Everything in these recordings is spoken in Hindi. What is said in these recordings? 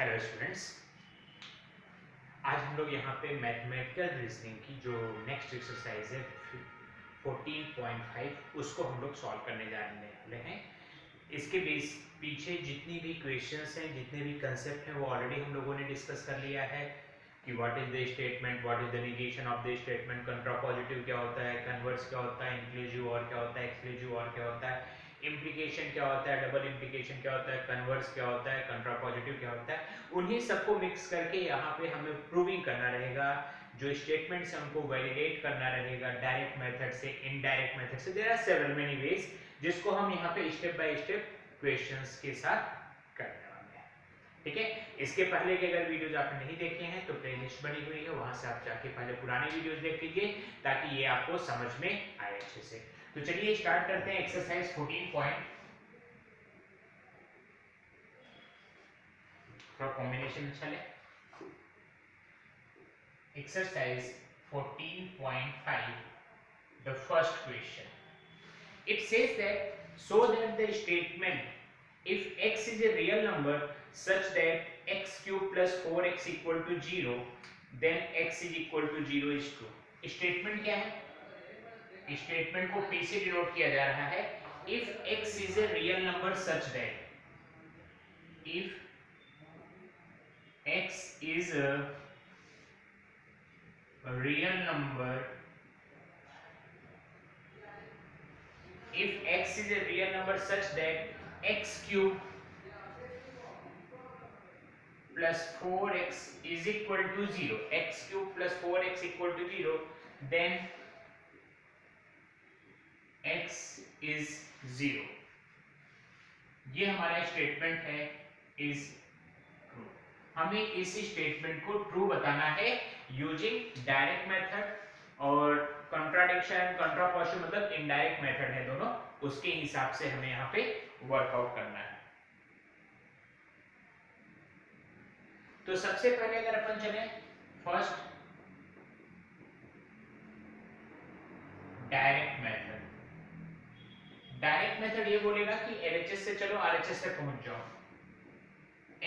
हेलो स्टूडेंट्स, आज हम लोग यहाँ पे मैथमेटिकल रीजनिंग की जो नेक्स्ट एक्सरसाइज है 14.5 उसको हम लोग सॉल्व करने जाने वाले हैं। इसके बेस पीछे जितनी भी क्वेश्चंस हैं, जितने भी कंसेप्ट हैं, वो ऑलरेडी हम लोगों ने डिस्कस कर लिया है कि what is the statement, what is the negation of the statement, contrapositive क्या होता है, कन्वर्स क्या होता है, इंक्लूसिव और क्या होता है, एक्सक्लूसिव और क्या होता है, इम्प्लीकेशन क्या होता है, डबल इम्प्लीकेशन क्या होता है, कन्वर्स क्या होता है, कंट्रापॉजिटिव क्या होता है। उन्हीं सबको मिक्स करके यहाँ पे हमें प्रूविंग करना रहेगा, जो स्टेटमेंट्स हमको वैलिडेट करना रहेगा डायरेक्ट मेथड से, इनडायरेक्ट मेथड से। There are several many ways जिसको हम यहाँ पे स्टेप बाय स्टेप क्वेश्चंस के साथ करने वाले हैं। ठीक है, इसके पहले के अगर वीडियोज आपने नहीं देखे हैं तो प्लेलिस्ट बनी हुई है, वहां से आप जाके पहले पुराने वीडियोज देख लीजिए ताकि ये आपको समझ में आए अच्छे से। तो चलिए स्टार्ट करते हैं एक्सरसाइज 14 थोड़ा कॉम्बिनेशन चले। Exercise 14.5, the first question. It says that so that the statement if x is a real number such that x cube plus 4x equal to 0 then x is equal to 0 is true. Statement क्या है? Statement को P से डिनोट किया जा रहा है if x is a real number such that if x is a real number, if x is a real number such that x cube plus 4x is equal to 0, x cube plus 4x equal to 0, then x is 0. ये हमारा स्टेटमेंट है is true. हमें इस स्टेटमेंट को ट्रू बताना है यूजिंग डायरेक्ट मेथड, और कंट्राडिक्शन कंट्रापोजिशन मतलब इनडायरेक्ट मेथड है दोनों, उसके हिसाब से हमें यहाँ पे वर्कआउट करना है। तो सबसे पहले अगर अपन चले first direct method. Direct method ये बोलेगा कि एलएचएस से चलो आरएचएस तक पहुंच जाओ।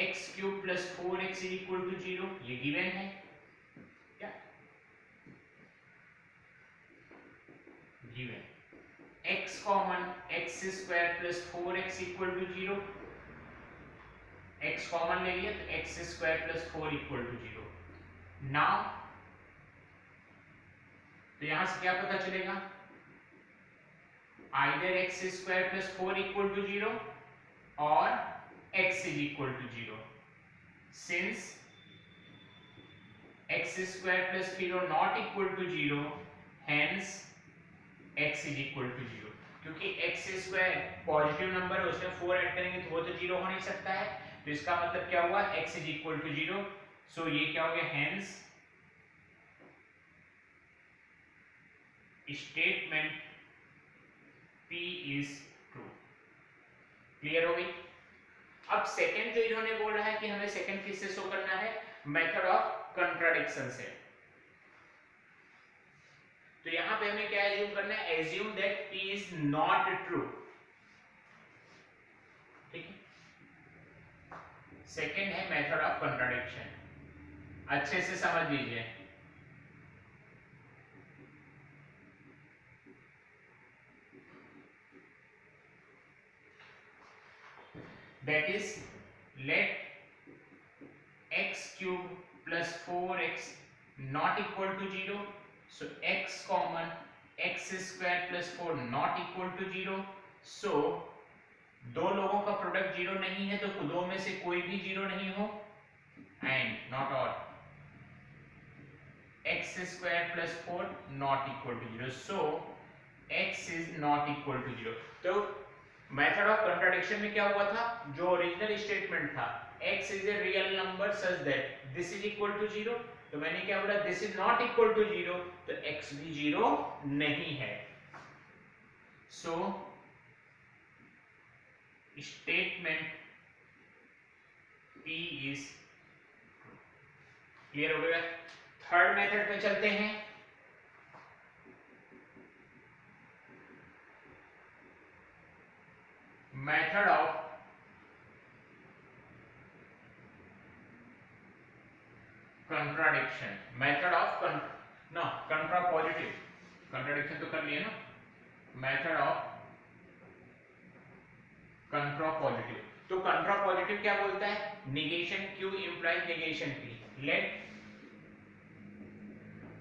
x cube plus 4x is equal to 0 ये गिवन है क्या? Given. x common x square plus 4x equal to 0, x common ले लिया तो x square plus 4 equal to 0। Now तो यहां से क्या पता चलेगा? either x square plus 4 equal to 0 or x is equal to 0. Since x square plus 0 not equal to 0, hence x is equal to 0. क्योंकि x square पॉजिटिव नंबर है, उसमें 4 ऐड करेंगे तो वो तो 0 हो नहीं सकता है, तो इसका मतलब क्या हुआ? x is equal to 0. सो ये क्या हो गया? hence statement P is true. Clear हो गई? अब सेकंड जो इन्होंने बोला है कि हमें सेकंड किससे शो करना है? मेथड ऑफ कंट्राडिक्शन से। तो यहां पे हमें क्या एज्यूम करना है? Assume that P is not true. ठीक है, सेकंड है मेथड ऑफ कंट्राडिक्शन, अच्छे से समझ लीजिए। That is, let x cube plus 4x not equal to 0. So x common x square plus 4 not equal to 0. So दो लोगों का प्रोडक्ट 0 नहीं है तो दो में से कोई भी 0 नहीं हो, and not all x square plus 4 not equal to 0. So x is not equal to 0. तो मेथड ऑफ कंट्राडिक्शन में क्या हुआ था? जो ओरिजिनल स्टेटमेंट था x is a real number such that this is equal to 0, तो मैंने क्या बोला? This is not equal to 0, तो x भी 0 नहीं है। So statement P is clear हो गया? थर्ड मेथड पे चलते हैं। Method of contradiction, method of contrapositive, contradiction तो कर लिए ना, मेथड ऑफ कंट्रापॉजिटिव। तो कंट्रापॉजिटिव क्या बोलता है, negation Q implies negation P। Let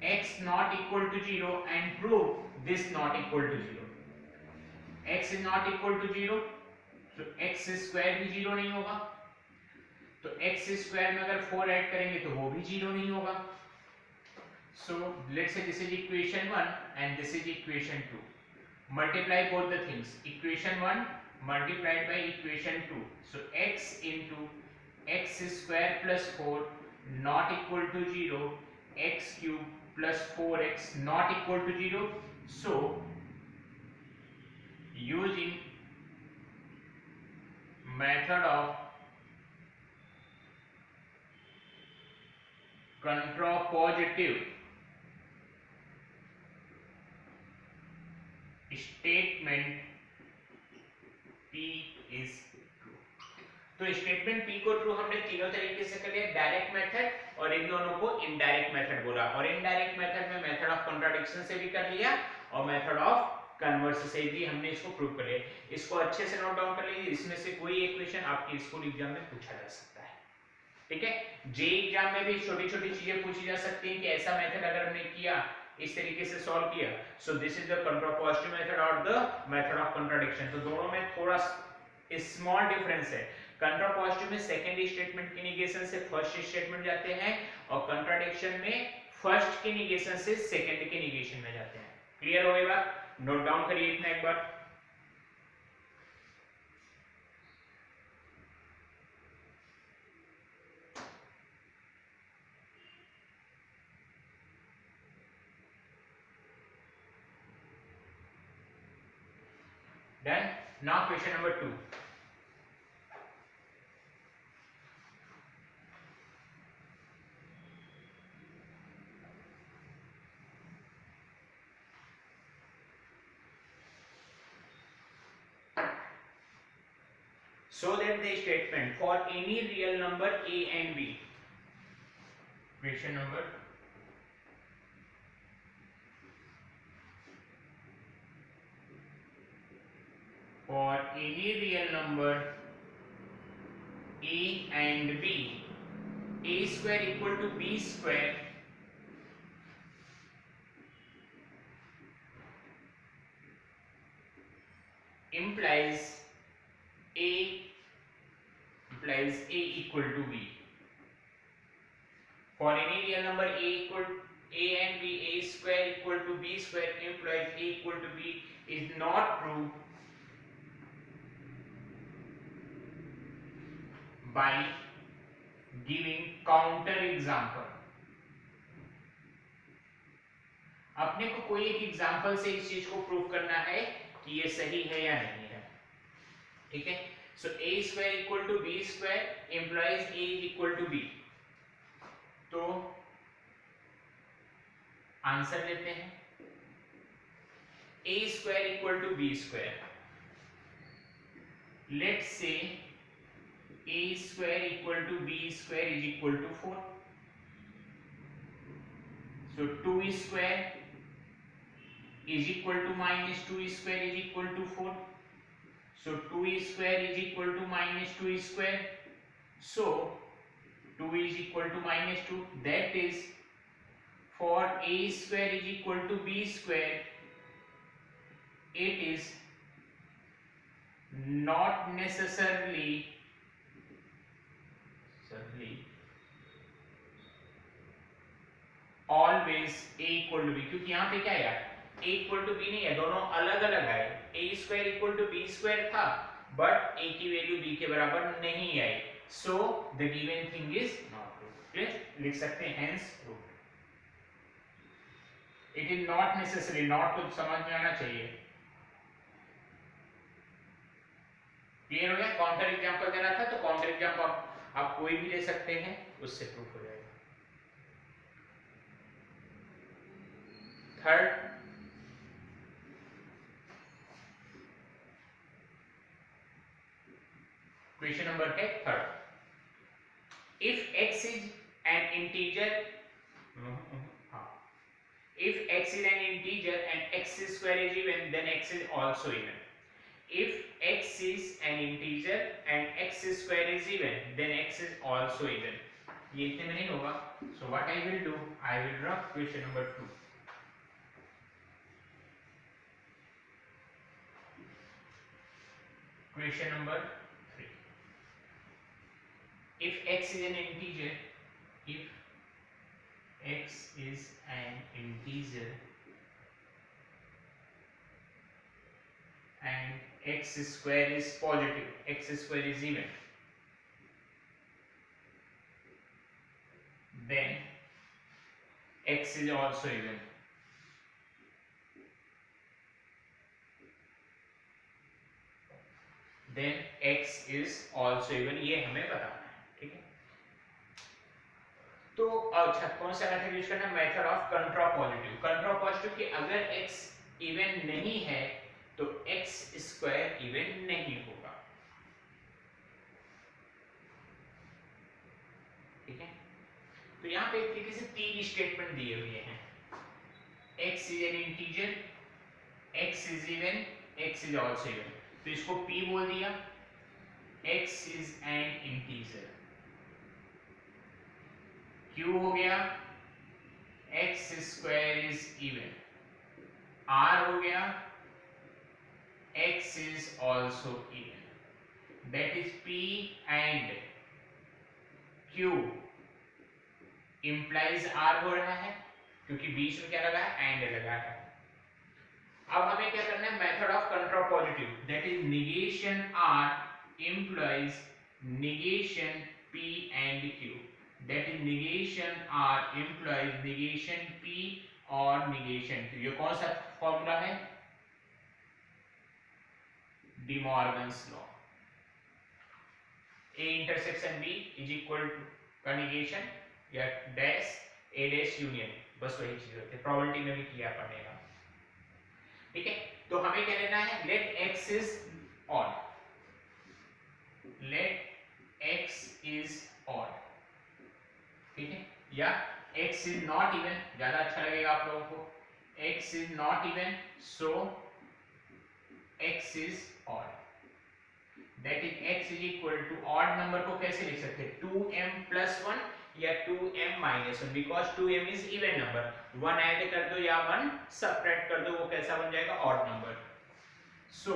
x not equal to 0 and prove this not equal to 0। x is not equal to 0, तो x स्क्वायर भी 0 नहीं होगा, तो x स्क्वायर में अगर 4 ऐड करेंगे तो वो भी 0 नहीं होगा। So let's say this is equation 1 and this is equation 2. Multiply both the things. Equation 1 multiplied by equation 2. So x into x square plus 4 not equal to 0, x cube plus 4x not equal to 0. So using method of contrapositive statement P is true। तो स्टेटमेंट P को ट्रू हमने तीनों तरीके से कर लिया, डायरेक्ट मेथड और इन दोनों को इनडायरेक्ट मेथड बोला, और इनडायरेक्ट मेथड में मेथड ऑफ कॉन्ट्राडिक्शन से भी कर लिया और मेथड ऑफ कन्वर्स से भी हमने इसको प्रूव कर लिया। इसको अच्छे से नोट डाउन कर लीजिए, इसमें से कोई एक क्वेश्चन आपके स्कूल एग्जाम में पूछा जा सकता है, ठीक है। जे एग्जाम में भी छोटी छोटी चीजें पूछी जा सकती हैं कि ऐसा मेथड अगर हमने किया, इस तरीके से सॉल्व किया, so this is the contrapositive method और द मेथड ऑफ कॉन्ट्राडिक्शन। तो दोनों में थोड़ा स्मॉल डिफरेंस है। कंट्रापॉजिटिव में सेकंड स्टेटमेंट के निगेशन से फर्स्ट स्टेटमेंट जाते हैं और कंट्राडिक्शन में फर्स्ट के निगेशन से सेकंड के निगेशन में जाते हैं। क्लियर हो गई बात, नोट डाउन करिए इतना एक बार। Done. Now question number 2. So that the statement for any real number a and b. Question number for any real number a and b, a square equal to b square implies a equal to b. For any real number a and b, a square equal to b square implies a equal to b is not true by giving counter example। अपने को कोई एक एग्जांपल से इस चीज को प्रूव करना है कि ये सही है या नहीं है, ठीक है। So a square equal to b square implies a is equal to b। तो आंसर लेते हैं, a square equal to b square, let's say a square equal to b square is equal to 4। So 2 square is equal to minus 2 square is equal to 4. So 2 square is equal to minus 2 square. So 2 is equal to minus 2. That is for a square is equal to b square, it is not necessarily always a equal to b, क्योंकि यहाँ पे क्या है, a इक्वल टू बी नहीं है, दोनों अलग अलग आए। a square equal to B square था बट a की वैल्यू b के बराबर नहीं आई, so the given thing is not true. Clear, लिख सकते हैं hence proved. It is not necessary, not तो समझ में आना चाहिए। क्लियर हो गया। काउंटर एग्जांपल देना था तो काउंटर एग्जांपल आप कोई भी ले सकते हैं, उससे प्रूफ हो जाएगा। थर्ड, क्वेश्चन नंबर है third. If x is an integer, if x is an integer and x square is even, then x is also even. If x is an integer and x square is even, then x is also even. ये इतने में नहीं होगा. So what I will do, I will draw question number 2. Question number 3. If x is an integer, if x is an integer and x square is positive, x square is even, then x is also even. Then x is also even, ये हमें बताना है. ठीक है. तो अच्छा, कौन सा मेथड यूज करना है? Method of कंट्रापॉजिटिव. कंट्रापॉजिटिव कि अगर x इवन नहीं है तो x स्क्वायर इवन नहीं होगा. ठीक है. तो यहाँ पे एक तरीके से 3 स्टेटमेंट दिए हुए हैं. x is an integer, x is even, x is also even. तो इसको p बोल दिया. x is an integer. q हो गया x square is even. r हो गया x is also even. That is p and q implies r हो रहा है क्योंकि बीच में क्या लगा है? एंड लगा है. अब हमें क्या करना है? Method of contrapositive, that is negation r implies negation p and q. That is negation r implies negation p और negation q. ये कौन सा फॉर्मूला है? De Morgan's law. A intersection b is equal to का negation या डैश a डैश यूनियन, बस वही चीज होती है. प्रोबेबिलिटी में भी किया पड़ेगा. ठीक है. तो हमें क्या लेना है? Let x is odd. Let x is odd. ठीक है. या x इज नॉट इवन, ज्यादा अच्छा लगेगा आप लोगों को. x is not even, so x is odd. That is x is equal to odd number को कैसे लिख सकते हैं? 2m प्लस 1 या 2m minus 1, because 2m is even number. 1 add कर दो या 1 सबट्रैक्ट कर दो, वो कैसा बन जाएगा? Odd number. So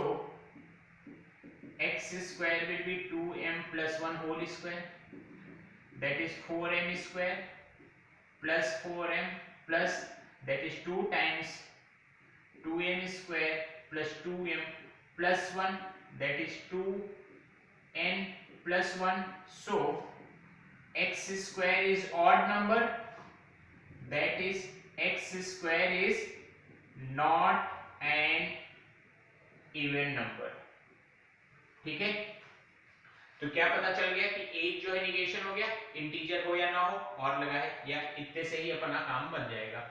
x square will be 2m plus 1 whole square, that is 4m square plus 4m plus that is 2 times 2m square plus 2m plus 1, that is 2n plus 1. So x square is odd number, that is x square is not an even number. ठीक है. तो क्या पता चल गया कि एक जो है निगेशन हो गया, इंटीजर हो या ना हो, और लगा है, या इतने से ही अपना काम बन जाएगा.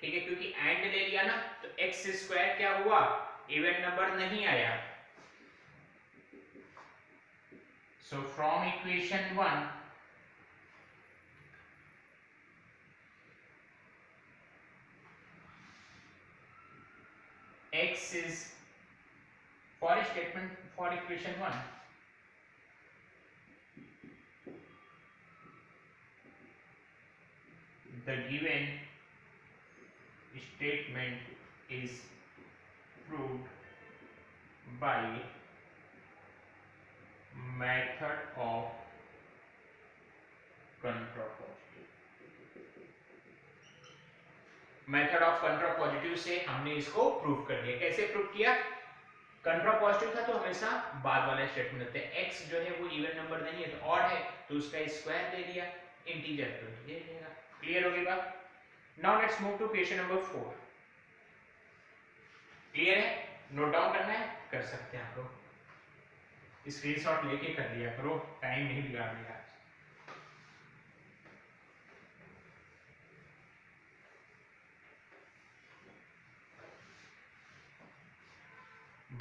ठीक है. क्योंकि एंड ले लिया ना, तो एक्स स्क्वायर क्या हुआ? इवन नंबर नहीं आया. So from equation 1 x is, for a statement for equation 1, the given statement is proved by method of contrapositive. Method of contrapositive से हमने इसको प्रूव कर दिया. कैसे प्रूव किया? कंट्रापॉजिटिव था तो हमेशा बाद वाला स्टेटमेंट होता है. x जो है वो इवन नंबर नहीं है तो ऑड है, तो उसका स्क्वायर ले लिया. इंटीजर तो ले लेगा. क्लियर हो गई बात? Now let's move to question number 4. Clear है? नोट डाउन करना है? कर सकते हैं आप लोग. स्क्रीनशॉट लेके कर लिया करो, टाइम नहीं बिगाड़ना.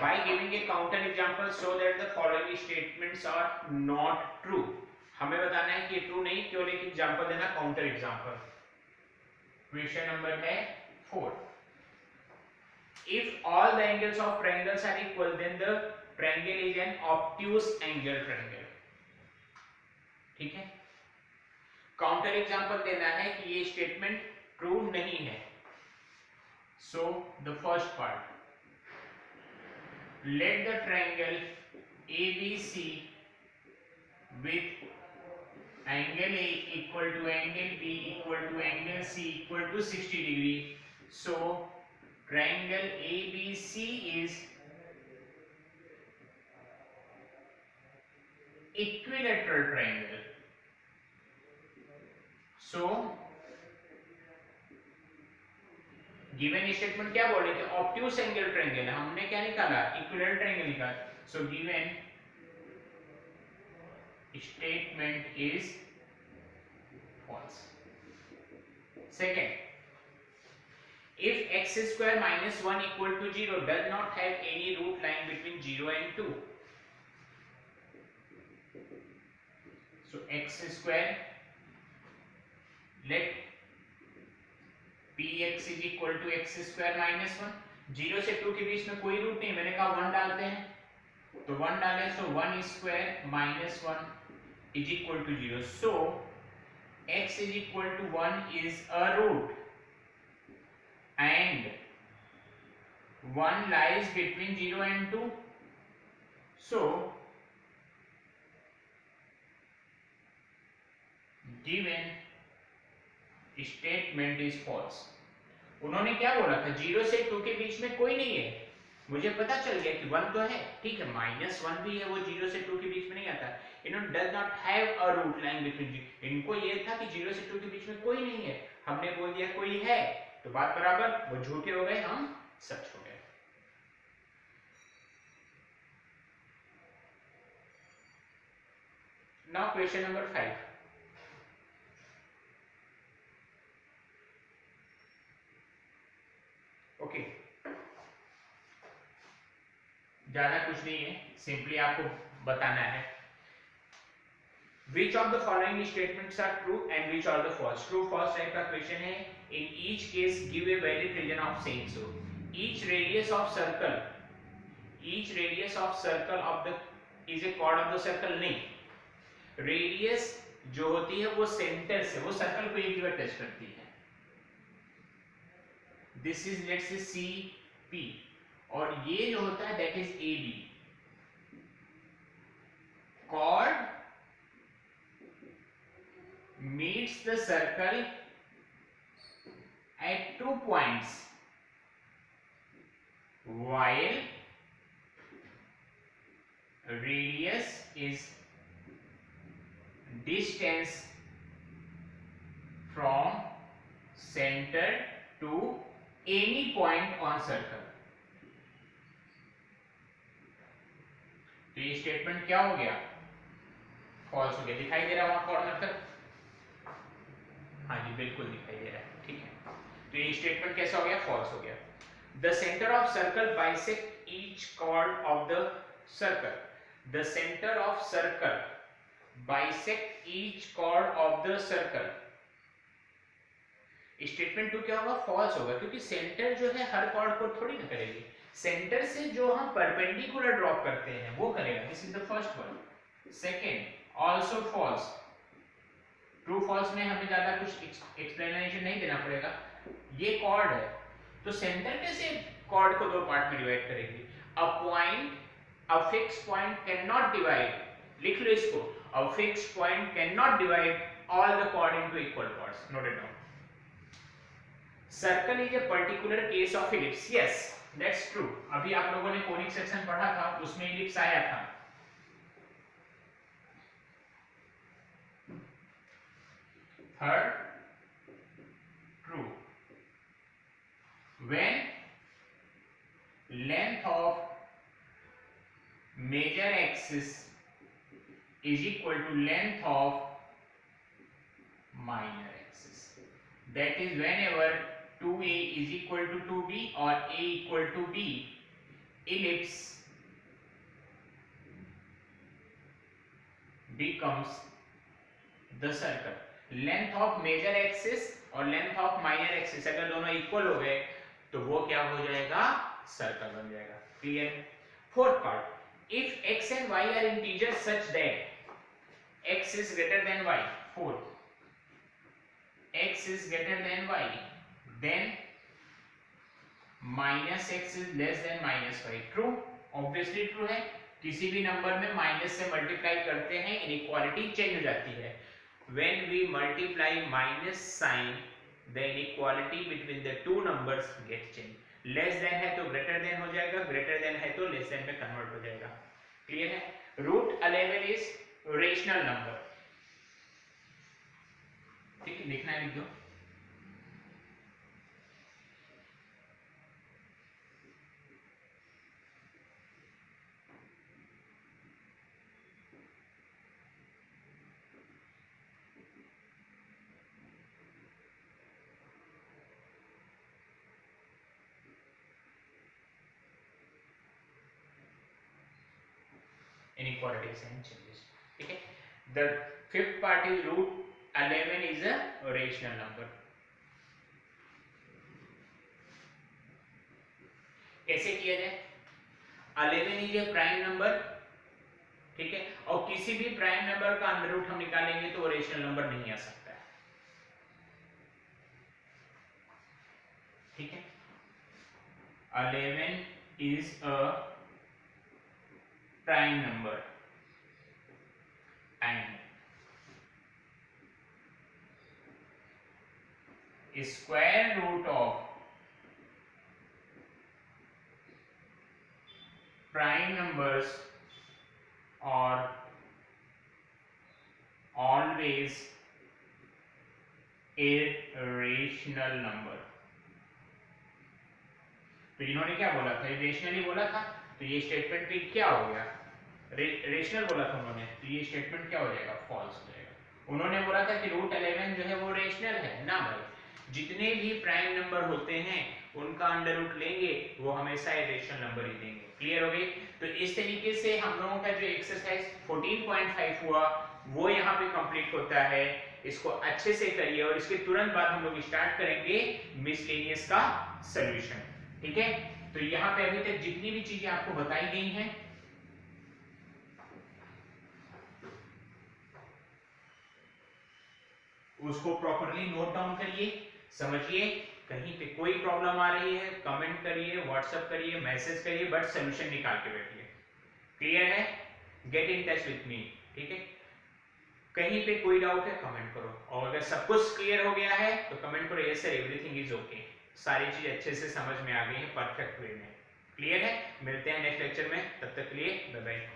By giving a counter example so that the following statements are not true. हमें बताना है कि ट्रू नहीं, केवल एक एग्जांपल देना, काउंटर एग्जांपल। क्वेश्चन नंबर है 4। If all the angles of triangles are equal, then the triangle is an obtuse angle triangle। ठीक है, काउंटर एग्जांपल देना है कि ये स्टेटमेंट ट्रू नहीं है। So the first part, let the triangle ABC with angle A equal to angle B equal to angle C equal to 60 degree. So triangle ABC is equilateral triangle. So given statement क्या बोल रहे थे, ऑब्ट्यूस एंगल ट्रायंगल है, हमने क्या निकाला, इक्विलेटरल ट्रायंगल निकाला। So given statement is false. Second, if x square minus 1 equal to 0 does not have any root lying between 0 and 2, so x square, let px is equal to x square minus 1, 0 से 2 के बीच में कोई रूट नहीं, मैंने कहा 1 डालते हैं, तो 1 डालें, so 1 square minus 1 is equal to 0, so x is equal to 1 is a root and 1 lies between 0 and 2, so given statement is false. उन्होंने क्या बोला था, 0 से 2 के बीच में कोई नहीं है, मुझे पता चल गया कि 1 तो है, ठीक है, -1 भी है, वो 0 से 2 के बीच में नहीं आता। इन्होंने does not have a route line between, इनको ये था कि 0 से 2 के बीच में कोई नहीं है, हमने बोल दिया कोई है, तो बात बराबर, वो झूठे हो गए, हम सच हो गए। Now question number 5। ओके, ज्यादा कुछ नहीं है, सिंपली आपको बताना है which of the following statements are true and which are the false। true false type का क्वेश्चन है। in each case give a valid reason of saying so। each radius of circle of the is a chord of the circle, नहीं, रेडियस जो होती है वो सेंटर से, वो सर्कल को एक जगह टच करती है, this is let's say C P, और ये जो होता है that is A B. chord meets the circle at 2 points while radius is distance from center to any point on circle। तो ये स्टेटमेंट क्या हो गया, फॉल्स हो गया। दिखाई दे रहा है वहां कॉर्नर तक, हाँ जी बिल्कुल दिखाई दे रहा है, ठीक है, तो ये स्टेटमेंट कैसा हो गया, फॉल्स हो गया। The centre of circle bisect each chord of the circle, the centre of circle bisect each chord of the circle. Statement 2 क्या होगा, फॉल्स होगा, क्योंकि सेंटर जो है हर कॉर्ड को थोड़ी ना करेगी, सेंटर से जो हम परपेंडिकुलर ड्रॉप करते हैं वो करेगा। This is the first one. Second also false. True false में हमें ज्यादा कुछ एक्सप्लेनेशन नहीं देना पड़ेगा, ये कॉर्ड है तो सेंटर कैसे कॉर्ड को दो पार्ट में डिवाइड करेगी। A point, a fix point can not divide, लिख लो इसको, a fix point can not divide all the chord into equal parts. Note it down. Circle is a particular case of ellipse, yes that's true. अभी आप लोगों ने कोनिक सेक्शन पढ़ा था, उसमें इलिप्स आया था। Third, true, when length of major axis is equal to length of minor axis, that is whenever 2a is equal to 2b or a equal to b, ellipse becomes the circle. Length of major axis और लेंथ ऑफ माइनर एक्सिस अगर दोनों इक्वल हो गए तो वो क्या हो जाएगा, सर्कल बन जाएगा। Clear. Fourth part, if x and y are integer such that x is greater than y, fourth, x is greater than y, then minus x is less than minus y। True, obviously true है। किसी भी नंबर में माइनस से मल्टीप्लाई करते हैं इनइक्वालिटी चेंज हो जाती है। when we multiply minus sign the inequality between the two numbers get changed। Less than है तो ग्रेटर देन हो जाएगा, ग्रेटर देन है तो लेस देन में कन्वर्ट हो जाएगा। क्लियर है। Root 11 is rational number. ठीक है, लिखना है, लिख दो। inequalities and changes। ठीक है। The fifth part is root 11 is a rational number। कैसे किया जाए? 11 इज ए प्राइम नंबर, ठीक है, और किसी भी प्राइम नंबर का अंडर रूट हम निकालेंगे तो वो रेशनल नंबर नहीं आ सकता है। ठीक है, 11 is a prime number and square root of prime numbers are always irrational number। तो इन्होंने क्या बोला था, इरेशनली बोला था, तो ये स्टेटमेंट भी क्या हो गया, रेशनल बोला था उन्होंने, तो ये स्टेटमेंट क्या हो जाएगा, फॉल्स हो जाएगा। उन्होंने बोला था कि रूट 11 जो है वो रेशनल है ना भाई, जितने भी प्राइम नंबर होते हैं उनका अंडर रूट लेंगे वो हमेशा इरेशनल नंबर ही देंगे। क्लियर हो गई। तो इस तरीके से हम लोगों का जो एक्सरसाइज 14.5 हुआ वो यहाँ पे कंप्लीट होता है। इसको अच्छे से करिए और इसके तुरंत बाद हम लोग स्टार्ट करेंगे मिसलेनियस का सॉल्यूशन। ठीक है, तो यहाँ पे अभी तक जितनी भी चीजें आपको बताई गई हैं उसको प्रॉपर्ली नोट डाउन करिए, समझिए। कहीं पे कोई प्रॉब्लम आ रही है कमेंट करिए, व्हाट्सएप करिए, मैसेज करिए, बट सॉल्यूशन निकाल के बैठिए। क्लियर है, get in touch with me. ठीक है, कहीं पे कोई डाउट है कमेंट करो, और अगर सब कुछ क्लियर हो गया है तो कमेंट करो yes sir everything is okay, सारी चीज अच्छे से समझ में आ गई है परफेक्ट वे में। क्लियर है, मिलते हैं नेक्स्ट लेक्चर में, तब तक के लिए बाय बाय।